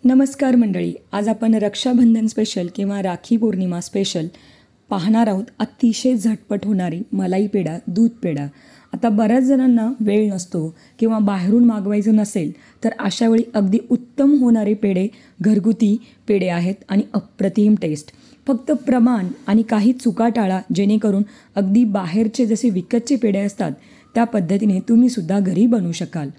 नमस्कार मंडळी, आज आपण रक्षाबंधन स्पेशल किंवा राखी पौर्णिमा स्पेशल पाहणार आहोत. अतिशय झटपट होणारी मलाई पेढा, दूध पेढा. आता बऱ्याच जणांना वेळ नसतो किंवा बाहेरून मागवायचं नसेल तर अशा वेळी अगदी उत्तम होणारे पेढे घरगुती पेढे आहेत आणि अप्रतिम टेस्ट. फक्त प्रमाण आणि काही चुका टाळा, जेणेकरून अगदी बाहेरचे जसे विकतचे पेढे असतात त्या पद्धतीने तुम्हीसुद्धा घरी बनवू शकाल.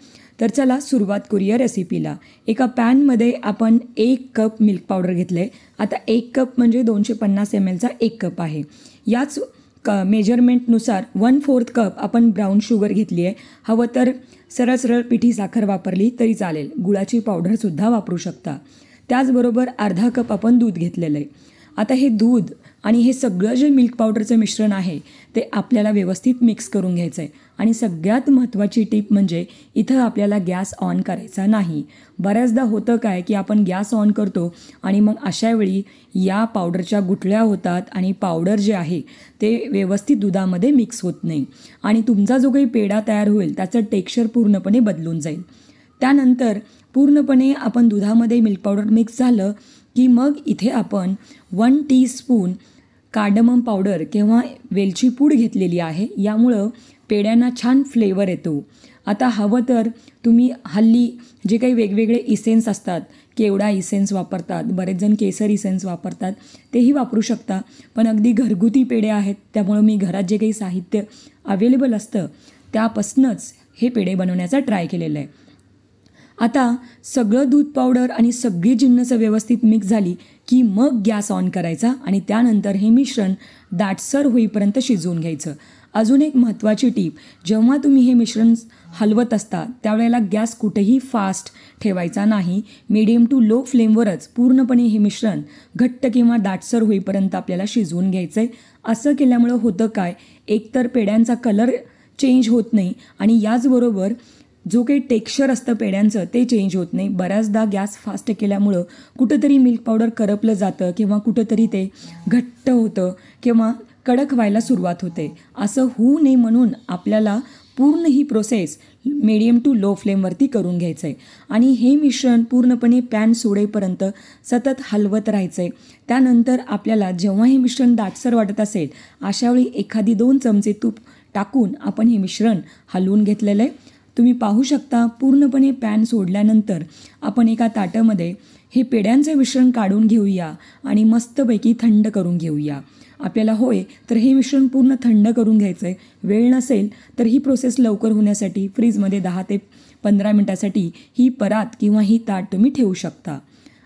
तर चला सुरुवात करूया रेसिपीला. एका पॅनमध्ये आपण 1 कप मिल्क पावडर घेतलं आहे. आता 1 कप म्हणजे 250 ml चा 1 कप आहे. याच मेजरमेंटनुसार 1/4 कप आपण ब्राऊन शुगर घेतली आहे. हवं तर सरळ सरळ पिठी साखर वापरली तरी चालेल, गुळाची पावडरसुद्धा वापरू शकता. त्याचबरोबर अर्धा कप आपण दूध घेतलेलं आहे. आता हे दूध आणि हे सगळं जे मिल्क पावडरचं मिश्रण आहे ते आपल्याला व्यवस्थित मिक्स करून घ्यायचं आहे. आणि सगळ्यात महत्त्वाची टीप म्हणजे इथं आपल्याला गॅस ऑन करायचा नाही. बऱ्याचदा होतं काय की आपण गॅस ऑन करतो आणि मग अशा वेळी या पावडरच्या गुठळ्या होतात आणि पावडर जे आहे ते व्यवस्थित दुधामध्ये मिक्स होत नाही आणि तुमचा जो काही पेढा तयार होईल त्याचं टेक्स्चर पूर्णपणे बदलून जाईल. त्यानंतर पूर्णपणे आपण दुधामध्ये मिल्क पावडर मिक्स झालं की मग इथे आपण 1 टीस्पून कार्डमम पावडर किंवा वेलची पूड घेतलेली आहे. यामुळं पेढ्यांना छान फ्लेवर येतो. आता हवं तर तुम्ही हल्ली जे काही वेगवेगळे इसेन्स असतात, केवडा इसेन्स वापरतात, बरेच जण केसर इसेन्स वापरतात, तेही वापरू शकता. पण अगदी घरगुती पेढे आहेत त्यामुळं मी घरात जे काही साहित्य अवेलेबल असतं त्यापासूनच हे पेढे बनवण्याचा ट्राय केलेला आहे. आता सगळं दूध पावडर आणि सगळी जिन्नस व्यवस्थित मिक्स झाली की मग गॅस ऑन करायचा आणि त्यानंतर हे मिश्रण दाटसर होईपर्यंत शिजवून घ्यायचं. अजून एक महत्त्वाची टीप, जेव्हा तुम्ही हे मिश्रण हलवत असता त्यावेळेला गॅस कुठेही फास्ट ठेवायचा नाही. मीडियम टू लो फ्लेमवरच पूर्णपणे हे मिश्रण घट्ट किंवा दाटसर होईपर्यंत आपल्याला शिजवून घ्यायचं आहे. असं केल्यामुळं होतं काय, एकतर पेढ्यांचा कलर चेंज होत नाही आणि याचबरोबर जो काही टेक्स्चर असतं पेढ्यांचं ते चेंज होत नाही. बऱ्याचदा गॅस फास्ट केल्यामुळं कुठंतरी मिल्क पावडर करपलं जातं किंवा कुठंतरी ते घट्ट होतं किंवा कडक व्हायला सुरुवात होते. असं होऊ नये म्हणून आपल्याला पूर्ण ही प्रोसेस मीडियम टू लो फ्लेमवरती करून घ्यायचं आहे आणि हे मिश्रण पूर्णपणे पॅन सोडेपर्यंत सतत हलवत राहायचं आहे. त्यानंतर आपल्याला जेव्हा हे मिश्रण दाटसर वाटत असेल अशावेळी 1-2 चमचे तूप टाकून आपण हे मिश्रण हलवून घेतलेलं आहे. तुम्ही पाहू शकता पूर्णपणे पॅन सोडल्यानंतर आपण एका ताटामध्ये हे पेढ्यांचं मिश्रण काढून घेऊया आणि मस्तपैकी थंड करून घेऊया. आपल्याला होय तर हे मिश्रण पूर्ण थंड करून घ्यायचं आहे. वेळ नसेल तर ही प्रोसेस लवकर होण्यासाठी फ्रीजमध्ये 10 ते 15 मिनटासाठी ही परात किंवा ही ताट तुम्ही ठेवू शकता.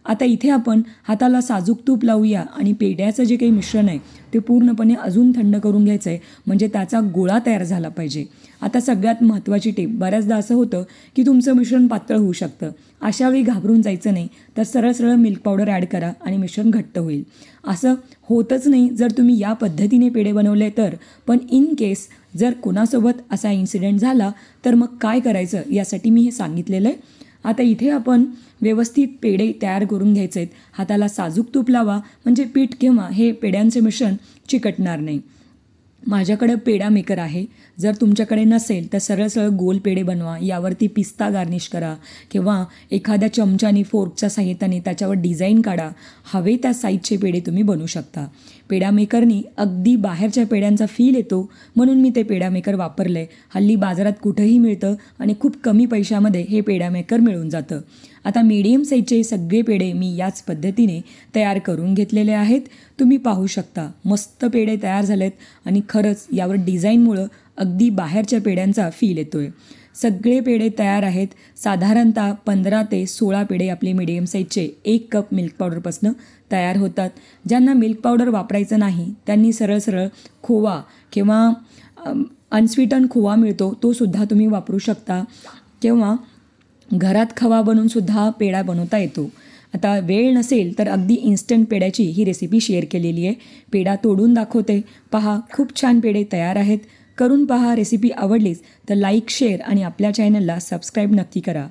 आता इथे आपण हाताला साजूक तूप लावूया आणि पेढ्याचं जे काही मिश्रण आहे ते पूर्णपणे अजून थंड करून घ्यायचं आहे, म्हणजे त्याचा गोळा तयार झाला पाहिजे. आता सगळ्यात महत्त्वाची टीप, बऱ्याचदा असं होतं की तुमचं मिश्रण पातळ होऊ शकतं. अशावेळी घाबरून जायचं नाही, तर सरळ सरळ मिल्क पावडर ॲड करा आणि मिश्रण घट्ट होईल. असं होतच नाही जर तुम्ही या पद्धतीने पेढे बनवले तर. पण इन केस जर कोणासोबत असा इन्सिडेंट झाला तर मग काय करायचं यासाठी मी हे सांगितलेलं आहे. आता इथे आपण व्यवस्थित पेढे तयार करून घ्यायचे आहेत. हाताला साजूक तूप लावा, म्हणजे पीठ किंवा हे पेढ्यांचे मिश्रण चिकटणार नाही. माझ्याकडं पेढा मेकर आहे. जर तुमच्याकडे नसेल तर सरळ सरळ गोल पेढे बनवा, यावरती पिस्ता गार्निश करा किंवा एखाद्या चमच्याने फोर्कच्या साहाय्याने त्याच्यावर डिझाईन काढा. हवे त्या साईजचे पेढे तुम्ही बनवू शकता. पेढा मेकरनी अगदी बाहेरच्या पेढ्यांचा फील येतो म्हणून मी ते पेढा मेकर वापरलं आहे. हल्ली बाजारात कुठंही मिळतं आणि खूप कमी पैशामध्ये हे पेढा मेकर मिळून जातं. आता मीडियम साईजचे सगळे पेढे मी याच पद्धतीने तयार करून घेतलेले आहेत. तुम्ही पाहू शकता मस्त पेढे तयार झालेत आणि खरंच यावर डिझाईनमुळं अगदी बाहेरच्या पेढ्यांचा फील येतो आहे. सगळे पेढे तयार आहेत. साधारणतः 15 ते 16 पेढे आपले मीडियम साईजचे 1 कप मिल्क पावडरपासून तयार होतात. ज्यांना मिल्क पावडर वापरायचं नाही त्यांनी सरळ सरळ खोवा किंवा अनस्वीटन खोवा मिळतो तो सुद्धा तुम्ही वापरू शकता किंवा घरात खवा बनवूनसुद्धा पेढा बनवता येतो. आता वेळ नसेल तर अगदी इन्स्टंट पेढ्याची ही रेसिपी शेअर केलेली आहे. पेढा तोडून दाखवते, पहा खूप छान पेढे तयार आहेत. करून पहा. रेसिपी आवडलीच तर लाईक, शेअर आणि आपल्या चॅनलला सबस्क्राईब नक्की करा.